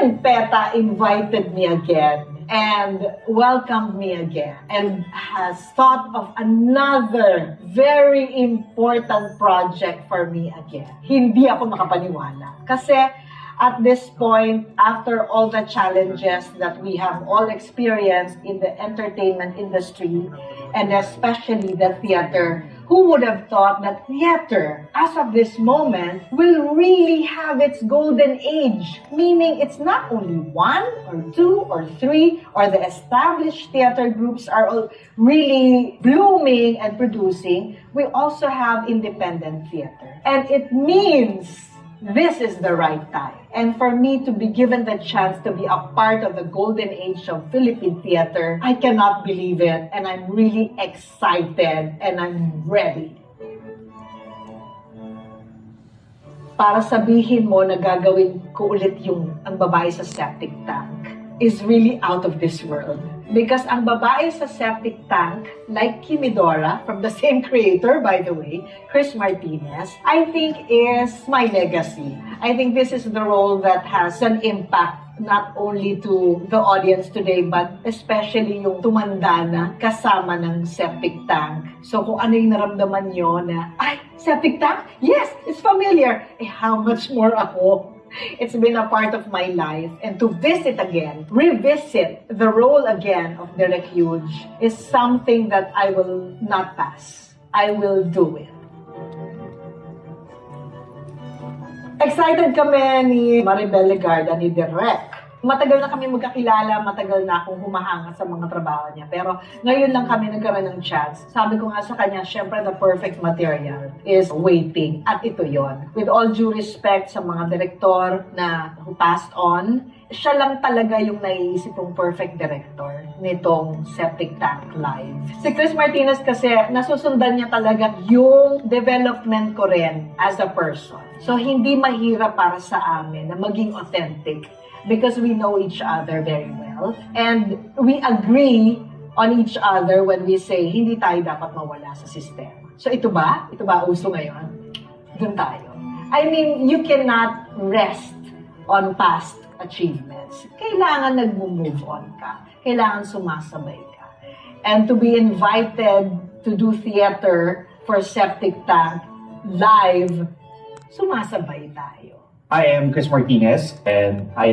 when PETA invited me again and welcomed me again and has thought of another very important project for me again, hindi ako makapaniwala. Kasi at this point, after all the challenges that we have all experienced in the entertainment industry, and especially the theater, who would have thought that theater, as of this moment, will really have its golden age? Meaning it's not only 1 or 2 or 3, or the established theater groups are all really blooming and producing. We also have independent theater. And it means this is the right time. And for me to be given the chance to be a part of the golden age of Philippine theater, I cannot believe it. And I'm really excited and I'm ready. Para sabihin mo na gagawin ko ulit yung ang babae sa septic tank is really out of this world. Because ang babae sa septic tank, like Kimidora, from the same creator, by the way, Chris Martinez, I think is my legacy. I think this is the role that has an impact not only to the audience today, but especially yung tumanda na kasama ng septic tank. So kung ano yung naramdaman nyo na, ay, septic tank? Yes, it's familiar. Eh, how much more ako? It's been a part of my life, and to visit again, revisit the role again of Derek Huge is something that I will not pass. I will do it. Excited kami ni Maribel Legarda, ni Derek. Matagal na kami magkakilala, matagal na akong humahanga sa mga trabaho niya. Pero ngayon lang kami nagkaroon ng chance. Sabi ko nga sa kanya, syempre the perfect material is waiting. At ito yon. With all due respect sa mga direktor na who passed on, siya lang talaga yung naiisip kong perfect director nitong Septic Tank Live. Si Chris Martinez kasi, nasusundan niya talaga yung development ko rin as a person. So, hindi mahirap para sa amin na maging authentic because we know each other very well. And we agree on each other when we say, hindi tayo dapat mawala sa sistema. So, ito ba? Ito ba uso ngayon? Doon tayo. I mean, you cannot rest on past achievements. Kailangan nag-move on ka. Kailangan sumasabay ka. And to be invited to do theater for Septic Tank live, sumasabay tayo. I am Chris Martinez, and I